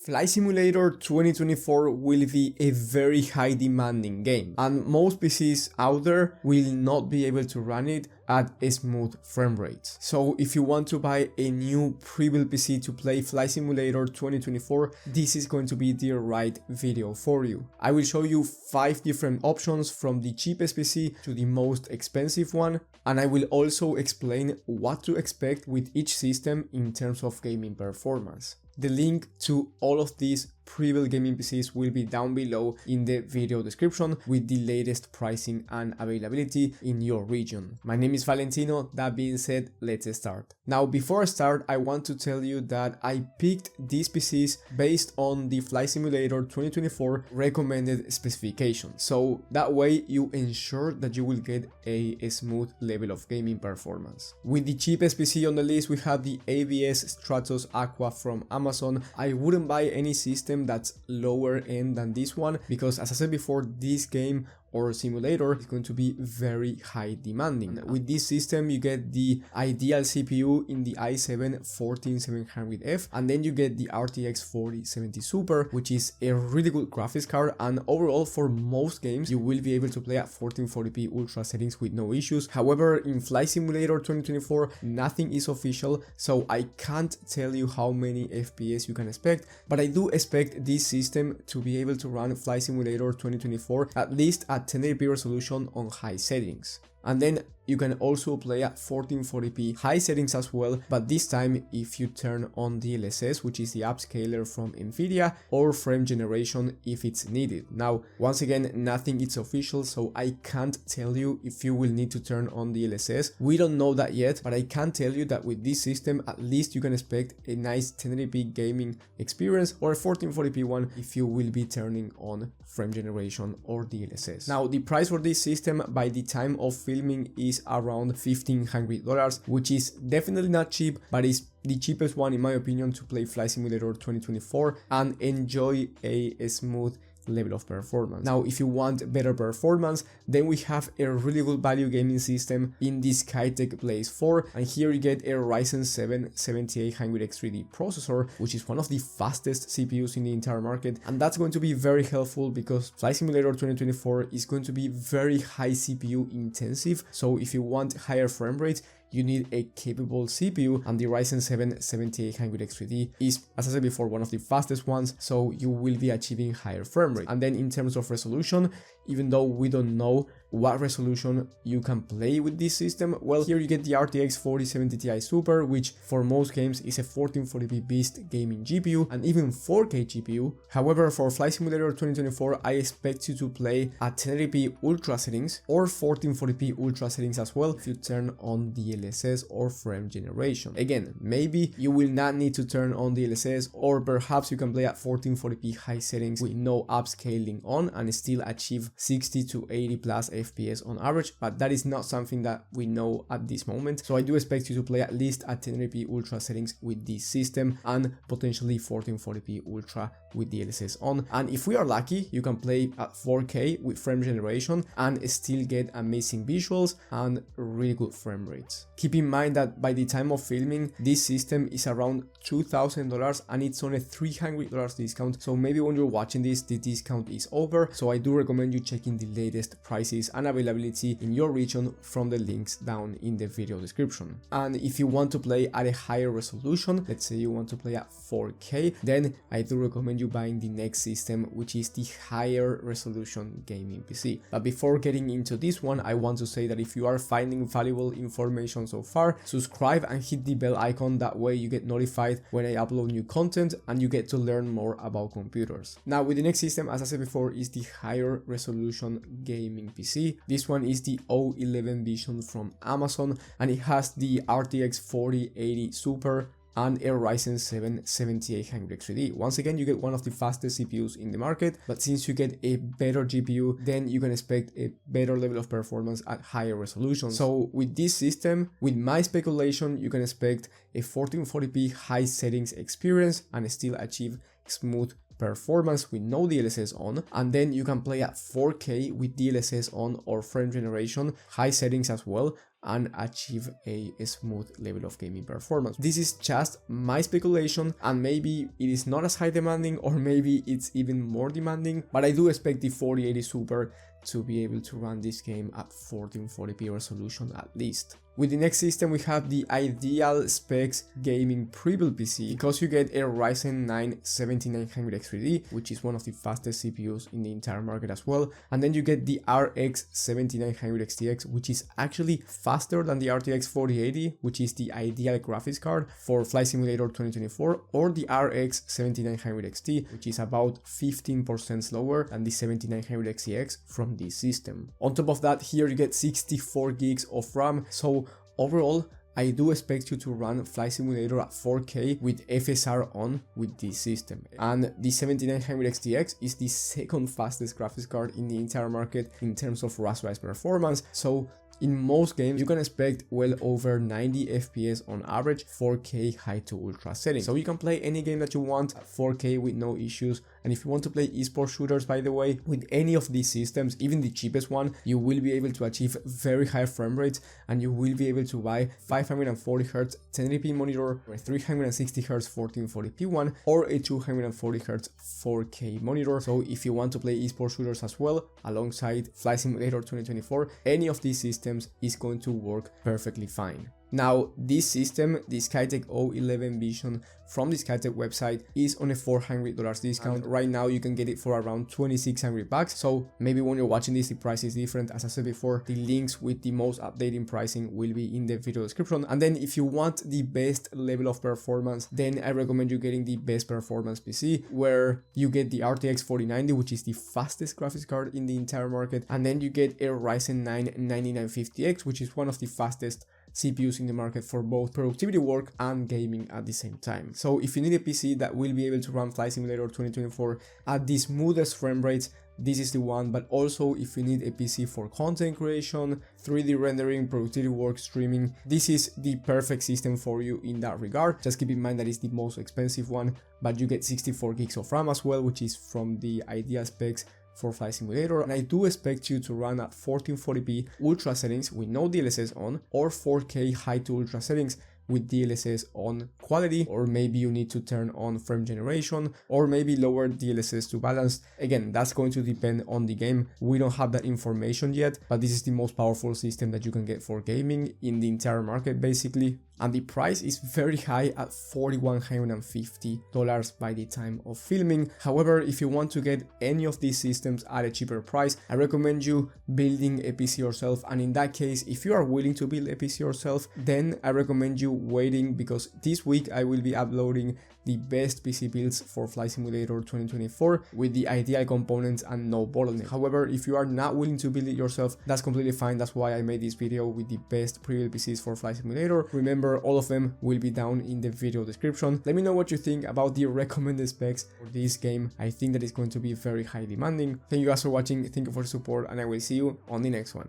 Flight Simulator 2024 will be a very high demanding game, and most PCs out there will not be able to run it at a smooth frame rates. So if you want to buy a new pre-built PC to play Flight Simulator 2024, this is going to be the right video for you. I will show you 5 different options from the cheapest PC to the most expensive one, and I will also explain what to expect with each system in terms of gaming performance. The link to all of these pre-built gaming PCs will be down below in the video description with the latest pricing and availability in your region. My name is Valentino. That being said, let's start. Now, before I start, I want to tell you that I picked these PCs based on the Flight Simulator 2024 recommended specifications. So that way you ensure that you will get a smooth level of gaming performance. With the cheapest PC on the list, we have the ABS Stratos Aqua from Amazon. I wouldn't buy any system that's lower end than this one because, as I said before, this game or simulator is going to be very high demanding. With this system you get the ideal CPU in the i7-14700F, and then you get the RTX 4070 Super, which is a really good graphics card, and overall for most games you will be able to play at 1440p ultra settings with no issues. However, in Flight Simulator 2024 nothing is official, so I can't tell you how many FPS you can expect, but I do expect this system to be able to run Flight Simulator 2024 at least at 1080p resolution on high settings. And then you can also play at 1440p high settings as well, but this time if you turn on DLSS, which is the upscaler from Nvidia, or frame generation if it's needed. Now, once again, nothing is official, so I can't tell you if you will need to turn on DLSS. We don't know that yet, but I can tell you that with this system, at least you can expect a nice 1080p gaming experience, or a 1440p one if you will be turning on frame generation or DLSS. Now, the price for this system by the time of filming is around $1,500, which is definitely not cheap, but is the cheapest one in my opinion to play Flight Simulator 2024 and enjoy a smooth level of performance. Now, if you want better performance, then we have a really good value gaming system in the Skytech Blaze 4, and here you get a Ryzen 7 7800X3D processor, which is one of the fastest CPUs in the entire market, and that's going to be very helpful because Flight Simulator 2024 is going to be very high CPU intensive. So if you want higher frame rates, you need a capable CPU, and the Ryzen 7 7800X3D is, as I said before, one of the fastest ones, so you will be achieving higher frame rate. And then in terms of resolution, even though we don't know what resolution you can play with this system, well, here you get the RTX 4070 Ti Super, which for most games is a 1440p beast gaming GPU and even 4K GPU. However, for Flight Simulator 2024, I expect you to play at 1080p ultra settings or 1440p ultra settings as well if you turn on DLSS or frame generation. Again, maybe you will not need to turn on DLSS, or perhaps you can play at 1440p high settings with no upscaling on and still achieve 60 to 80 plus FPS on average, but that is not something that we know at this moment. So I do expect you to play at least at 1080p ultra settings with this system and potentially 1440p ultra with DLSS on. And if we are lucky, you can play at 4K with frame generation and still get amazing visuals and really good frame rates. Keep in mind that by the time of filming, this system is around $2,000 and it's on a $300 discount. So maybe when you're watching this, the discount is over. So I do recommend you checking the latest prices and availability in your region from the links down in the video description. And if you want to play at a higher resolution, let's say you want to play at 4K, then I do recommend you buying the next system, which is the higher resolution gaming PC. But before getting into this one, I want to say that if you are finding valuable information so far, subscribe and hit the bell icon. That way you get notified when I upload new content and you get to learn more about computers. Now, with the next system, as I said before, is the higher resolution gaming PC. This one is the O11 Vision from Amazon, and it has the RTX 4080 Super and a Ryzen 7 7800X3D. Once again, you get one of the fastest CPUs in the market, but since you get a better GPU, then you can expect a better level of performance at higher resolution. So with this system, with my speculation, you can expect a 1440p high settings experience and still achieve smooth performance with no DLSS on, and then you can play at 4K with DLSS on or frame generation, high settings as well, and achieve a smooth level of gaming performance. This is just my speculation, and maybe it is not as high demanding, or maybe it's even more demanding, but I do expect the 4080 Super to be able to run this game at 1440p resolution at least. With the next system, we have the ideal specs gaming Prebuilt PC, because you get a Ryzen 9 7900X3D, which is one of the fastest CPUs in the entire market as well, and then you get the RX 7900XTX, which is actually faster than the RTX 4080, which is the ideal graphics card for Flight Simulator 2024, or the RX 7900XT, which is about 15% slower than the 7900XTX from this system. On top of that, here you get 64 gigs of RAM, so overall, I do expect you to run Flight Simulator at 4K with FSR on with this system. And the 7900XTX is the second fastest graphics card in the entire market in terms of rasterized performance, so in most games, you can expect well over 90 FPS on average, 4K high to ultra settings. So you can play any game that you want at 4K with no issues. And if you want to play esports shooters, by the way, with any of these systems, even the cheapest one, you will be able to achieve very high frame rates, and you will be able to buy 540Hz 1080p monitor, or a 360Hz 1440p one, or a 240Hz 4K monitor. So if you want to play esports shooters as well, alongside Flight Simulator 2024, any of these systems is going to work perfectly fine. Now, this system, the Skytech O11 Vision from the Skytech website, is on a $400 discount. And right now you can get it for around $2,600. So maybe when you're watching this, the price is different. As I said before, the links with the most updated pricing will be in the video description. And then if you want the best level of performance, then I recommend you getting the best performance PC, where you get the RTX 4090, which is the fastest graphics card in the entire market. And then you get a Ryzen 9 9950X, which is one of the fastest CPUs in the market for both productivity work and gaming at the same time. So if you need a PC that will be able to run Flight Simulator 2024 at the smoothest frame rates, this is the one. But also if you need a PC for content creation, 3D rendering, productivity work, streaming, this is the perfect system for you in that regard. Just keep in mind that it's the most expensive one, but you get 64 gigs of RAM as well, which is from the ideal specs for Flight Simulator, and I do expect you to run at 1440p ultra settings with no DLSS on, or 4K high to ultra settings with DLSS on quality, or maybe you need to turn on frame generation, or maybe lower DLSS to balanced. Again, that's going to depend on the game. We don't have that information yet, but this is the most powerful system that you can get for gaming in the entire market basically. And the price is very high at $4,150 by the time of filming. However, if you want to get any of these systems at a cheaper price, I recommend you building a PC yourself. And in that case, if you are willing to build a PC yourself, then I recommend you waiting, because this week I will be uploading the best PC builds for Flight Simulator 2024 with the ideal components and no bottleneck. However, if you are not willing to build it yourself, that's completely fine. That's why I made this video with the best Prebuilt PCs for Flight Simulator. Remember, all of them will be down in the video description. Let me know what you think about the recommended specs for this game. I think that it's going to be very high demanding. Thank you guys for watching, thank you for the support, and I will see you on the next one.